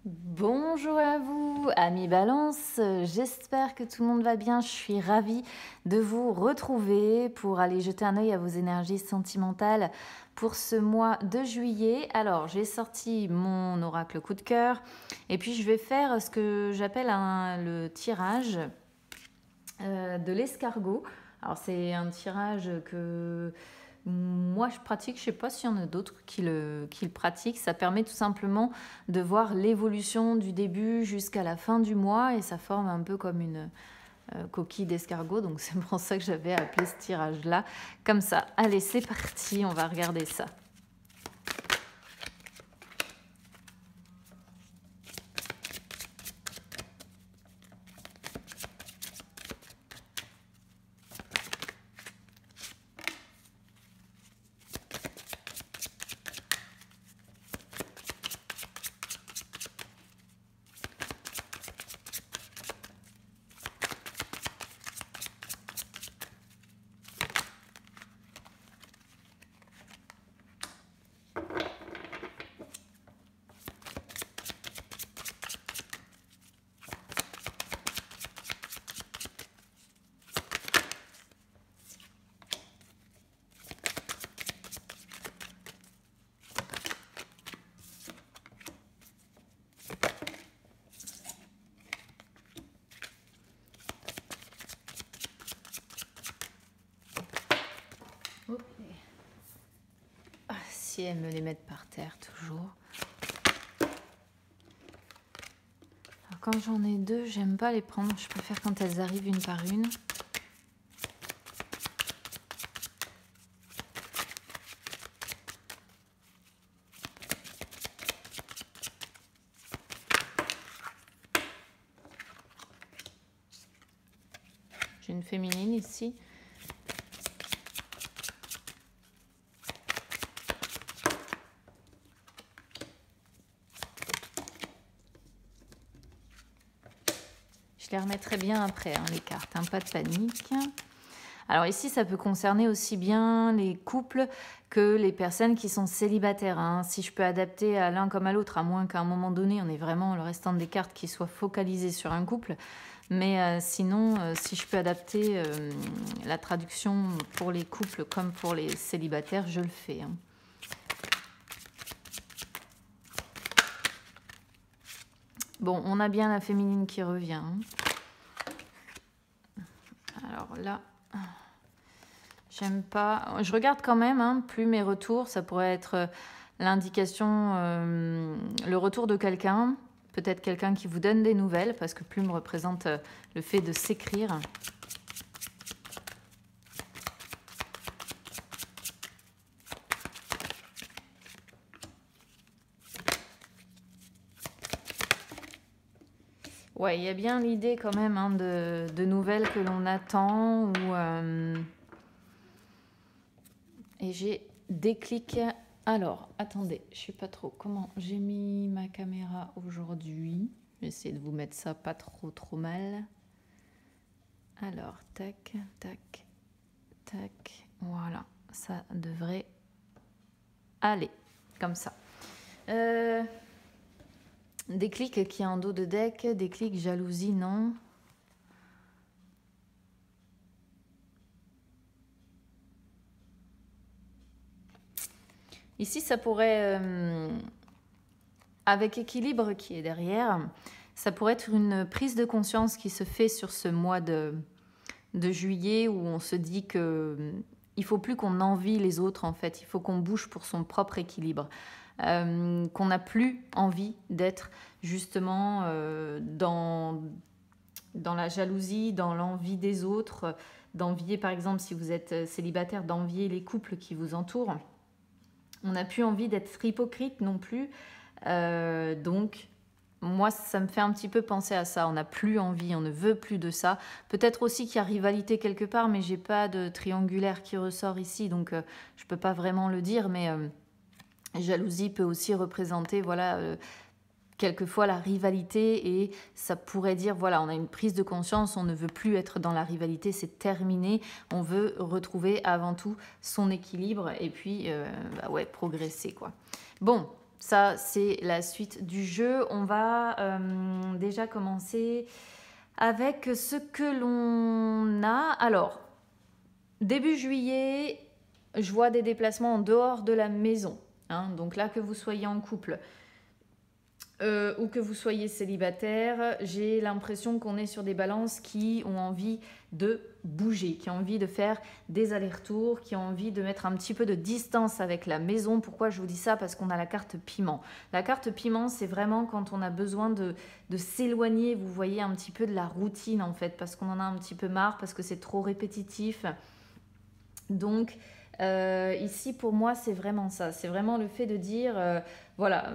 Bonjour à vous, amis Balance, j'espère que tout le monde va bien. Je suis ravie de vous retrouver pour aller jeter un œil à vos énergies sentimentales pour ce mois de juillet. Alors, j'ai sorti mon oracle coup de cœur et puis je vais faire ce que j'appelle le tirage de l'escargot. Alors, c'est un tirage que moi je pratique, je ne sais pas s'il y en a d'autres qui le pratiquent. Ça permet tout simplement de voir l'évolution du début jusqu'à la fin du mois et ça forme un peu comme une coquille d'escargot. Donc c'est pour ça que j'avais appelé ce tirage là comme ça. Allez, c'est parti, on va regarder ça. Si elles me les mettent par terre toujours. Alors quand j'en ai deux, j'aime pas les prendre. Je préfère quand elles arrivent une par une. J'ai une féminine ici. Je les remettrai bien après, hein, les cartes, hein, pas de panique. Alors ici, ça peut concerner aussi bien les couples que les personnes qui sont célibataires. Hein. Si je peux adapter à l'un comme à l'autre, à moins qu'à un moment donné, on ait vraiment le restant des cartes qui soient focalisées sur un couple. Mais sinon, si je peux adapter la traduction pour les couples comme pour les célibataires, je le fais. Hein. Bon, on a bien la féminine qui revient. Hein. Alors là, j'aime pas. Je regarde quand même, hein, plus mes retours, ça pourrait être l'indication, le retour de quelqu'un, peut-être quelqu'un qui vous donne des nouvelles, parce que plume représente le fait de s'écrire. Ouais, il y a bien l'idée quand même, hein, de nouvelles que l'on attend. Et j'ai des clics. Alors, attendez, je sais pas trop comment j'ai mis ma caméra aujourd'hui. Je vais essayer de vous mettre ça pas trop mal. Alors, tac, tac, tac. Voilà, ça devrait aller comme ça. Des clics qui est en dos de deck, des clics jalousie, non. Ici, ça pourrait, avec équilibre qui est derrière, ça pourrait être une prise de conscience qui se fait sur ce mois de juillet où on se dit que il faut plus qu'on envie les autres en fait, il faut qu'on bouge pour son propre équilibre. Qu'on n'a plus envie d'être justement dans la jalousie, dans l'envie des autres, d'envier par exemple si vous êtes célibataire, d'envier les couples qui vous entourent. On n'a plus envie d'être hypocrite non plus. Donc, moi, ça me fait un petit peu penser à ça. On n'a plus envie, on ne veut plus de ça. Peut-être aussi qu'il y a rivalité quelque part, mais j'ai pas de triangulaire qui ressort ici, donc je peux pas vraiment le dire. Mais jalousie peut aussi représenter, voilà, quelquefois la rivalité, et ça pourrait dire, voilà, on a une prise de conscience, on ne veut plus être dans la rivalité, c'est terminé, on veut retrouver avant tout son équilibre et puis, bah ouais, progresser, quoi. Bon, Ça, c'est la suite du jeu. On va déjà commencer avec ce que l'on a. Alors, début juillet, je vois des déplacements en dehors de la maison. Hein. Donc là, que vous soyez en couple ou que vous soyez célibataire, j'ai l'impression qu'on est sur des balances qui ont envie de bouger, qui ont envie de faire des allers-retours, qui ont envie de mettre un petit peu de distance avec la maison. Pourquoi je vous dis ça? Parce qu'on a la carte piment. La carte piment, c'est vraiment quand on a besoin de s'éloigner, vous voyez, un petit peu de la routine en fait, parce qu'on en a un petit peu marre, parce que c'est trop répétitif. Donc, ici, pour moi, c'est vraiment ça. C'est vraiment le fait de dire, voilà,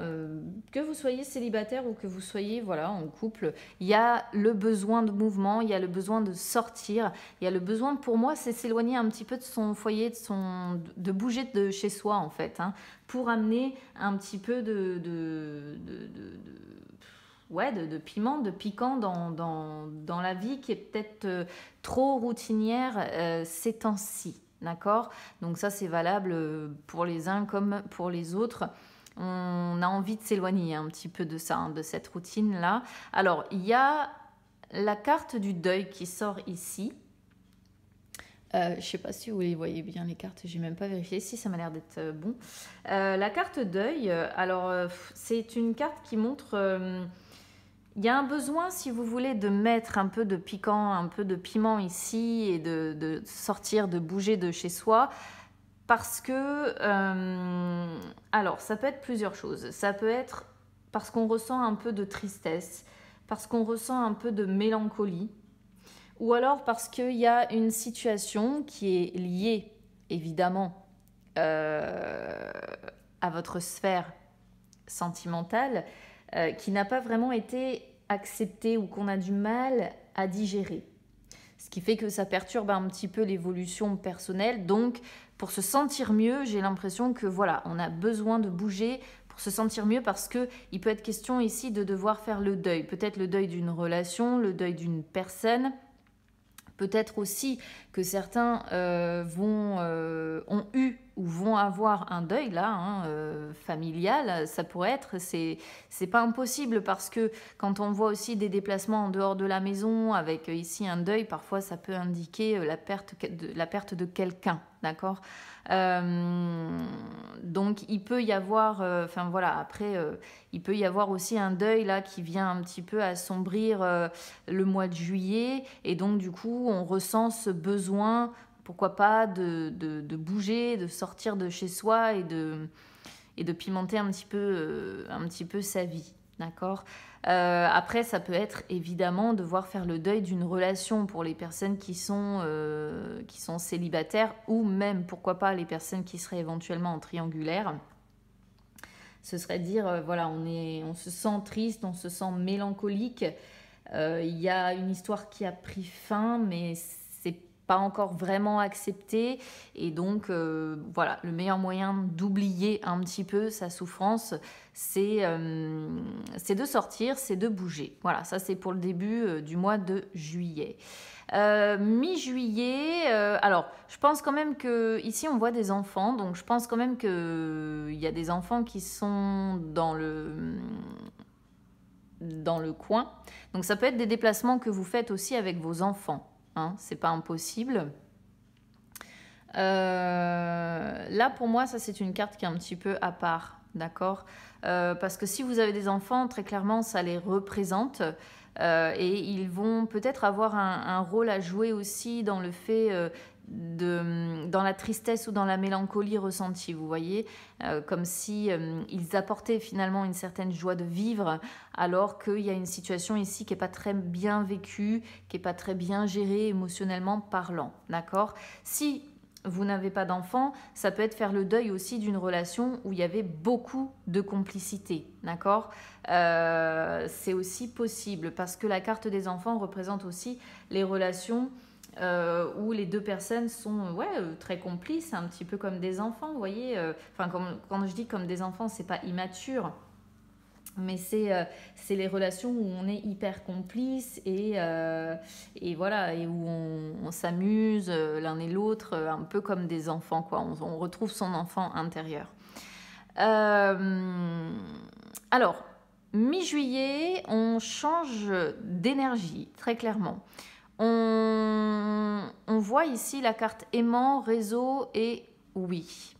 que vous soyez célibataire ou que vous soyez voilà, en couple, il y a le besoin de mouvement, il y a le besoin de sortir, il y a le besoin, pour moi, c'est s'éloigner un petit peu de son foyer, de bouger de chez soi, en fait, hein, pour amener un petit peu ouais, de piment, de piquant dans la vie qui est peut-être trop routinière ces temps-ci. D'accord? Donc ça, c'est valable pour les uns comme pour les autres. On a envie de s'éloigner un petit peu de ça, hein, de cette routine-là. Alors, il y a la carte du deuil qui sort ici. Je ne sais pas si vous les voyez bien les cartes, j'ai même pas vérifié. Si, ça m'a l'air d'être bon. La carte deuil, alors c'est une carte qui montre... il y a un besoin, si vous voulez, de mettre un peu de piquant, un peu de piment ici et de sortir, de bouger de chez soi. Parce que, alors, ça peut être plusieurs choses. Ça peut être parce qu'on ressent un peu de tristesse, parce qu'on ressent un peu de mélancolie, ou alors parce qu'il y a une situation qui est liée, évidemment, à votre sphère sentimentale, qui n'a pas vraiment été acceptée ou qu'on a du mal à digérer. Ce qui fait que ça perturbe un petit peu l'évolution personnelle. Donc, pour se sentir mieux, j'ai l'impression que voilà, on a besoin de bouger pour se sentir mieux parce qu'il peut être question ici de devoir faire le deuil. Peut-être le deuil d'une relation, le deuil d'une personne. Peut-être aussi que certains ont eu ou vont avoir un deuil là, hein, familial. Ça pourrait être, c'est pas impossible parce que quand on voit aussi des déplacements en dehors de la maison avec ici un deuil, parfois ça peut indiquer la perte de quelqu'un, d'accord. Donc il peut y avoir, enfin voilà, après il peut y avoir aussi un deuil là qui vient un petit peu assombrir le mois de juillet et donc du coup on ressent ce besoin, pourquoi pas, de bouger, de sortir de chez soi et de pimenter un petit peu sa vie, d'accord. Après, ça peut être évidemment devoir faire le deuil d'une relation pour les personnes qui sont célibataires ou même, pourquoi pas, les personnes qui seraient éventuellement en triangulaire. Ce serait dire, voilà, on se sent triste, on se sent mélancolique. Il y a une histoire qui a pris fin, mais c'est pas encore vraiment accepté. Et donc, voilà, le meilleur moyen d'oublier un petit peu sa souffrance, c'est de sortir, c'est de bouger. Voilà, ça c'est pour le début du mois de juillet. Mi-juillet, alors je pense quand même que ici on voit des enfants, donc je pense quand même qu'il y a des enfants qui sont dans le coin. Donc ça peut être des déplacements que vous faites aussi avec vos enfants, hein, c'est pas impossible. Là pour moi ça c'est une carte qui est un petit peu à part, d'accord, parce que si vous avez des enfants, très clairement ça les représente. Et ils vont peut-être avoir un rôle à jouer aussi dans le fait dans la tristesse ou dans la mélancolie ressentie, vous voyez, comme si ils apportaient finalement une certaine joie de vivre, alors qu'il y a une situation ici qui n'est pas très bien vécue, qui n'est pas très bien gérée émotionnellement parlant, d'accord. Si vous n'avez pas d'enfant, ça peut être faire le deuil aussi d'une relation où il y avait beaucoup de complicité, d'accord. C'est aussi possible parce que la carte des enfants représente aussi les relations où les deux personnes sont très complices, un petit peu comme des enfants, vous voyez. Quand je dis comme des enfants, c'est pas immature. Mais c'est les relations où on est hyper complices et voilà, et où on s'amuse l'un et l'autre un peu comme des enfants, quoi. On retrouve son enfant intérieur. Alors, mi-juillet, on change d'énergie, très clairement. On voit ici la carte aimant, réseau et oui.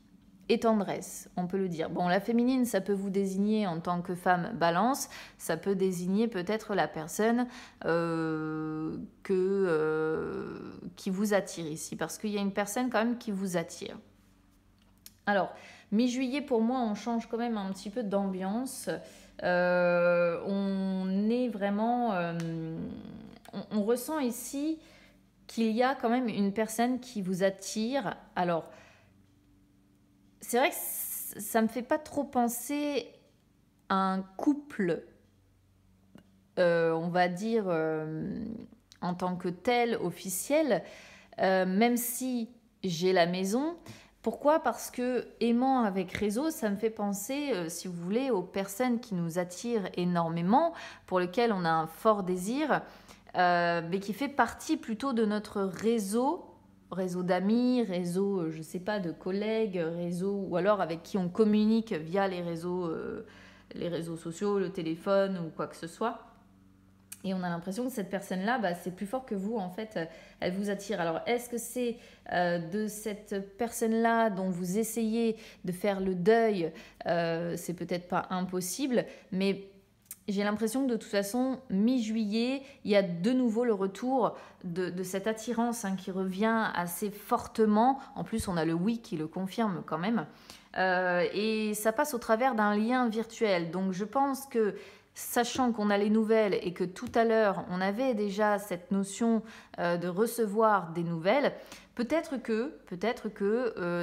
Et tendresse, on peut le dire. Bon, la féminine, ça peut vous désigner en tant que femme balance, ça peut désigner peut-être la personne qui vous attire ici, parce qu'il y a une personne quand même qui vous attire. Alors, mi-juillet, pour moi, on change quand même un petit peu d'ambiance. On est vraiment... on ressent ici qu'il y a quand même une personne qui vous attire. Alors, c'est vrai que ça me fait pas trop penser à un couple, on va dire, en tant que tel, officiel, même si j'ai la maison. Pourquoi? Parce que aimant avec réseau, ça me fait penser, si vous voulez, aux personnes qui nous attirent énormément, pour lesquelles on a un fort désir, mais qui fait partie plutôt de notre réseau d'amis, réseau, je ne sais pas, de collègues, réseau, ou alors avec qui on communique via les réseaux sociaux, le téléphone ou quoi que ce soit. Et on a l'impression que cette personne-là, c'est plus fort que vous, en fait, elle vous attire. Alors, est-ce que c'est de cette personne-là dont vous essayez de faire le deuil? C'est peut-être pas impossible, mais j'ai l'impression que de toute façon, mi-juillet, il y a de nouveau le retour de cette attirance qui revient assez fortement. En plus, on a le oui qui le confirme quand même. Et ça passe au travers d'un lien virtuel. Donc, je pense que sachant qu'on a les nouvelles et que tout à l'heure, on avait déjà cette notion de recevoir des nouvelles, peut-être que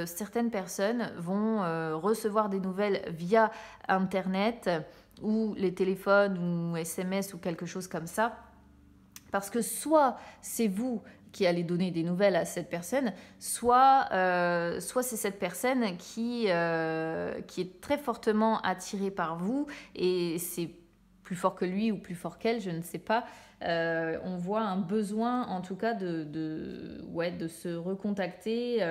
certaines personnes vont recevoir des nouvelles via Internet ou les téléphones ou SMS ou quelque chose comme ça. Parce que soit c'est vous qui allez donner des nouvelles à cette personne, soit c'est cette personne qui est très fortement attirée par vous et c'est plus fort que lui ou plus fort qu'elle, je ne sais pas. On voit un besoin en tout cas de se recontacter.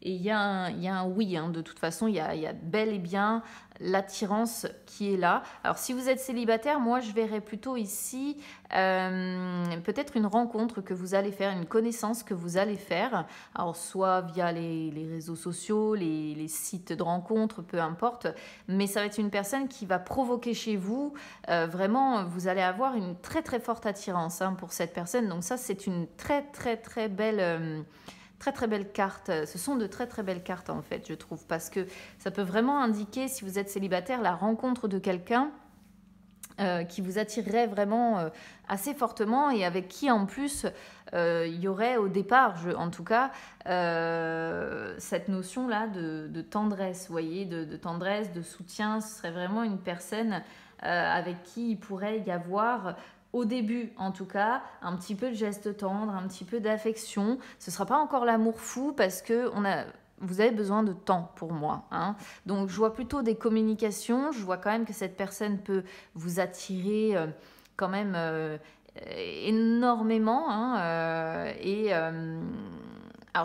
Et il y a un oui, de toute façon, il y a bel et bien l'attirance qui est là. Alors si vous êtes célibataire, moi je verrais plutôt ici peut-être une rencontre que vous allez faire, une connaissance que vous allez faire. Alors soit via les réseaux sociaux, les sites de rencontres, peu importe. Mais ça va être une personne qui va provoquer chez vous, vraiment, vous allez avoir une très très forte attirance pour cette personne. Donc ça, c'est une très très très belle... très très belles cartes. Ce sont de très très belles cartes en fait, je trouve, parce que ça peut vraiment indiquer, si vous êtes célibataire, la rencontre de quelqu'un qui vous attirerait vraiment assez fortement et avec qui en plus il y aurait au départ, en tout cas, cette notion-là de tendresse, vous voyez, de tendresse, de soutien. Ce serait vraiment une personne avec qui il pourrait y avoir... Au début, en tout cas, un petit peu de geste tendre, un petit peu d'affection. Ce ne sera pas encore l'amour fou parce que vous avez besoin de temps pour moi. Donc, je vois plutôt des communications. Je vois quand même que cette personne peut vous attirer quand même énormément. Alors,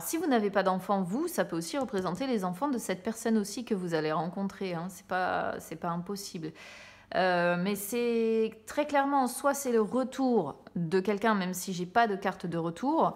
si vous n'avez pas d'enfants, vous, ça peut aussi représenter les enfants de cette personne aussi que vous allez rencontrer. C'est pas impossible. Mais c'est très clairement, soit c'est le retour de quelqu'un, même si j'ai pas de carte de retour,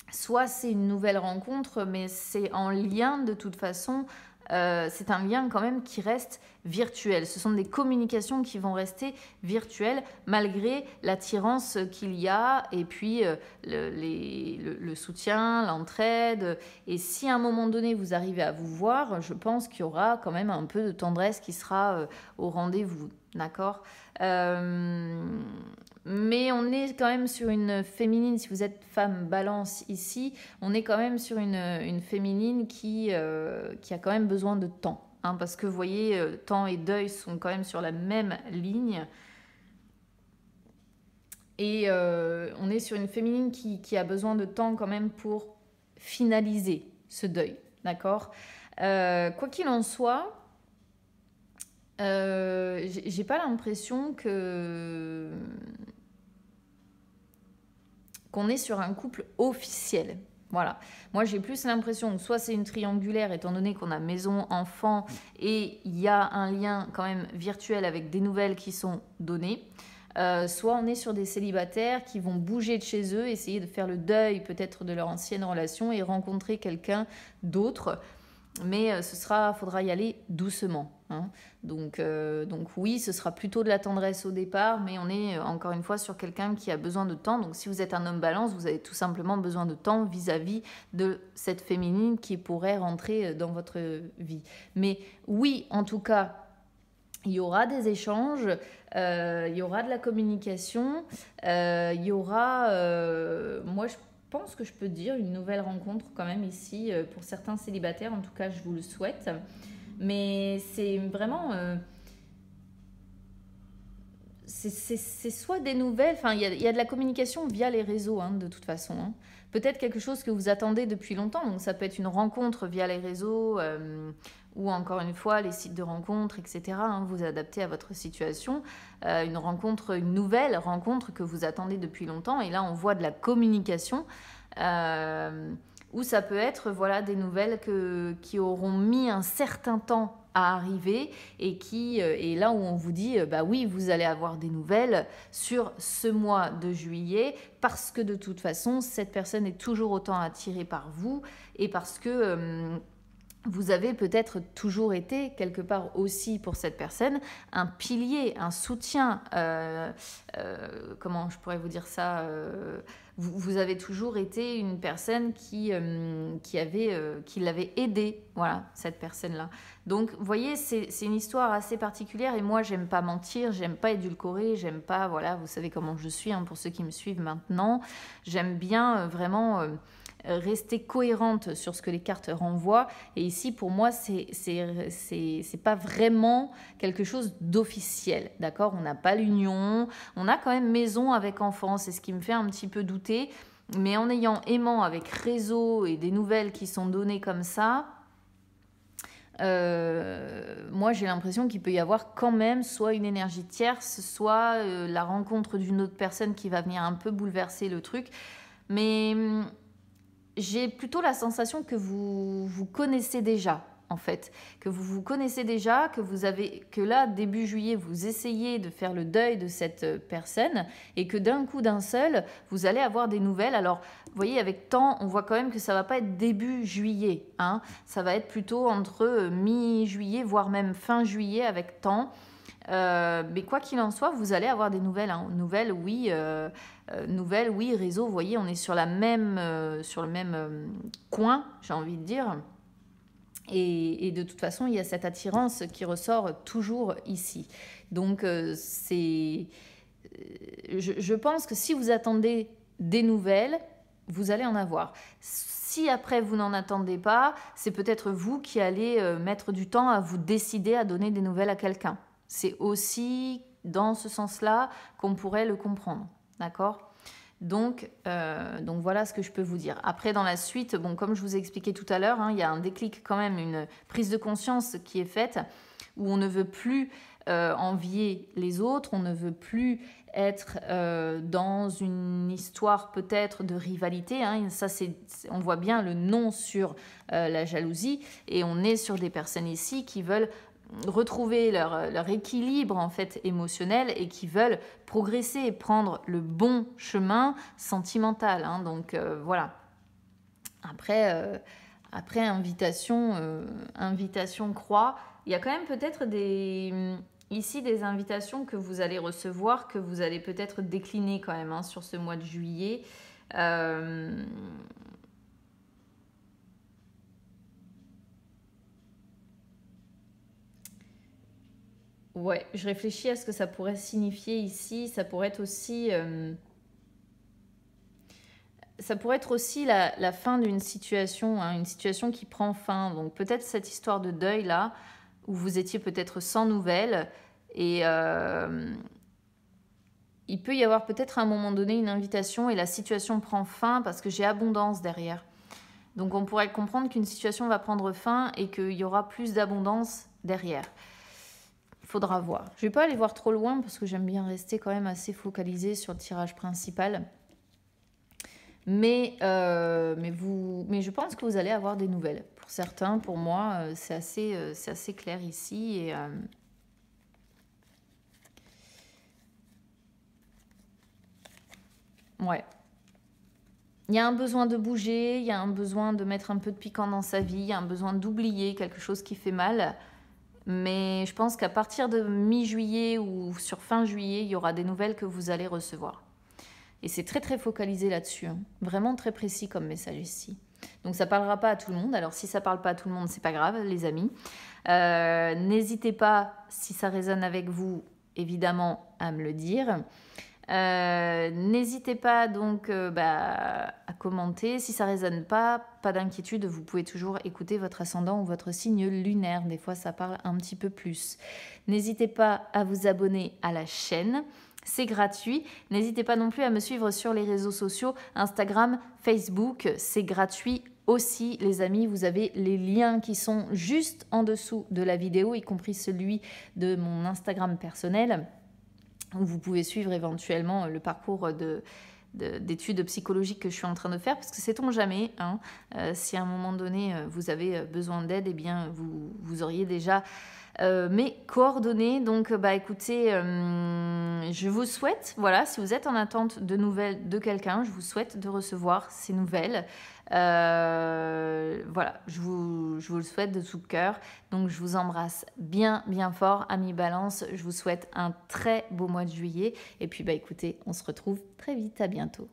soit c'est une nouvelle rencontre, mais c'est en lien de toute façon. C'est un lien quand même qui reste virtuel. Ce sont des communications qui vont rester virtuelles malgré l'attirance qu'il y a et puis le soutien, l'entraide. Et si à un moment donné vous arrivez à vous voir, je pense qu'il y aura quand même un peu de tendresse qui sera au rendez-vous. D'accord? Mais on est quand même sur une féminine, si vous êtes femme balance ici, on est quand même sur une féminine qui a quand même besoin de temps. Parce que vous voyez, temps et deuil sont quand même sur la même ligne. Et on est sur une féminine qui a besoin de temps quand même pour finaliser ce deuil. D'accord? Quoi qu'il en soit, j'ai pas l'impression qu'on est sur un couple officiel. Voilà. Moi, j'ai plus l'impression que soit c'est une triangulaire, étant donné qu'on a maison, enfant, et il y a un lien quand même virtuel avec des nouvelles qui sont données. Soit on est sur des célibataires qui vont bouger de chez eux, essayer de faire le deuil peut-être de leur ancienne relation et rencontrer quelqu'un d'autre. Mais faudra y aller doucement. Hein. Donc oui, ce sera plutôt de la tendresse au départ, mais on est encore une fois sur quelqu'un qui a besoin de temps. Donc si vous êtes un homme balance, vous avez tout simplement besoin de temps vis-à-vis de cette féminine qui pourrait rentrer dans votre vie. Mais oui, en tout cas, il y aura des échanges, il y aura de la communication, il y aura, moi je pense que je peux dire, une nouvelle rencontre quand même ici pour certains célibataires, en tout cas je vous le souhaite. Mais c'est vraiment, c'est soit des nouvelles, enfin il y a de la communication via les réseaux hein, de toute façon. Hein. Peut-être quelque chose que vous attendez depuis longtemps, donc ça peut être une rencontre via les réseaux ou encore une fois les sites de rencontres, etc. Hein, vous adaptez à votre situation. Une rencontre, une nouvelle rencontre que vous attendez depuis longtemps et là on voit de la communication. Ou ça peut être voilà, des nouvelles qui auront mis un certain temps à arriver et là où on vous dit bah oui vous allez avoir des nouvelles sur ce mois de juillet parce que de toute façon cette personne est toujours autant attirée par vous et parce que vous avez peut-être toujours été, quelque part aussi pour cette personne, un pilier, un soutien. Comment je pourrais vous dire ça vous avez toujours été une personne qui l'avait aidé, voilà, cette personne-là. Donc, vous voyez, c'est une histoire assez particulière et moi, j'aime pas mentir, j'aime pas édulcorer, j'aime pas, voilà, vous savez comment je suis, hein, pour ceux qui me suivent maintenant. J'aime bien vraiment... rester cohérente sur ce que les cartes renvoient. Et ici, pour moi, c'est pas vraiment quelque chose d'officiel, d'accord? On n'a pas l'union, on a quand même maison avec enfant, c'est ce qui me fait un petit peu douter. Mais en ayant aimant avec réseau et des nouvelles qui sont données comme ça, moi j'ai l'impression qu'il peut y avoir quand même soit une énergie tierce, soit la rencontre d'une autre personne qui va venir un peu bouleverser le truc. Mais j'ai plutôt la sensation que vous vous connaissez déjà, en fait. Que vous vous connaissez déjà, que là, début juillet, vous essayez de faire le deuil de cette personne et que d'un coup, d'un seul, vous allez avoir des nouvelles. Alors, vous voyez, avec temps, on voit quand même que ça ne va pas être début juillet. Hein. Ça va être plutôt entre mi-juillet, voire même fin juillet avec temps. Mais quoi qu'il en soit, vous allez avoir des nouvelles. Hein. Nouvelles, oui, réseau. Vous voyez, on est sur le même coin, j'ai envie de dire. Et de toute façon, il y a cette attirance qui ressort toujours ici. Donc, je pense que si vous attendez des nouvelles, vous allez en avoir. Si après vous n'en attendez pas, c'est peut-être vous qui allez mettre du temps à vous décider à donner des nouvelles à quelqu'un. C'est aussi dans ce sens-là qu'on pourrait le comprendre, d'accord ? Donc voilà ce que je peux vous dire. Après, dans la suite, bon, comme je vous ai expliqué tout à l'heure, hein, il y a un déclic quand même, une prise de conscience qui est faite, où on ne veut plus envier les autres, on ne veut plus être dans une histoire peut-être de rivalité. Hein, ça, on voit bien le non sur la jalousie, et on est sur des personnes ici qui veulent retrouver leur équilibre en fait émotionnel et qui veulent progresser et prendre le bon chemin sentimental. Hein. Donc voilà. Après invitation croix, il y a quand même peut-être ici des invitations que vous allez recevoir, que vous allez peut-être décliner quand même hein, sur ce mois de juillet. Ouais, je réfléchis à ce que ça pourrait signifier ici. Ça pourrait être aussi la fin d'une situation, hein, une situation qui prend fin. Donc peut-être cette histoire de deuil là, où vous étiez peut-être sans nouvelles. Et il peut y avoir peut-être à un moment donné une invitation et la situation prend fin parce que j'ai abondance derrière. Donc on pourrait comprendre qu'une situation va prendre fin et qu'il y aura plus d'abondance derrière. Faudra voir. Je vais pas aller voir trop loin parce que j'aime bien rester quand même assez focalisée sur le tirage principal. mais je pense que vous allez avoir des nouvelles. Pour certains, pour moi, c'est assez clair ici. Et, ouais. Il y a un besoin de bouger, il y a un besoin de mettre un peu de piquant dans sa vie, il y a un besoin d'oublier quelque chose qui fait mal. Mais je pense qu'à partir de mi-juillet ou sur fin juillet, il y aura des nouvelles que vous allez recevoir. Et c'est très très focalisé là-dessus, hein. Vraiment très précis comme message ici. Donc ça parlera pas à tout le monde. Alors si ça parle pas à tout le monde, c'est pas grave, les amis. N'hésitez pas, si ça résonne avec vous, évidemment, à me le dire. N'hésitez pas donc à commenter. Si ça résonne pas d'inquiétude, vous pouvez toujours écouter votre ascendant ou votre signe lunaire. Des fois, ça parle un petit peu plus. N'hésitez pas à vous abonner à la chaîne. C'est gratuit. N'hésitez pas non plus à me suivre sur les réseaux sociaux, Instagram, Facebook. C'est gratuit aussi, les amis. Vous avez les liens qui sont juste en dessous de la vidéo, y compris celui de mon Instagram personnel, où vous pouvez suivre éventuellement le parcours d'études psychologiques que je suis en train de faire, parce que sait-on jamais, hein, si à un moment donné vous avez besoin d'aide, eh bien vous auriez déjà mes coordonnées. Donc écoutez, je vous souhaite, voilà, si vous êtes en attente de nouvelles de quelqu'un, je vous souhaite de recevoir ces nouvelles. Voilà, je vous le souhaite de tout cœur. Donc je vous embrasse bien bien fort, amis Balance. Je vous souhaite un très beau mois de juillet. Et puis écoutez, on se retrouve très vite, à bientôt.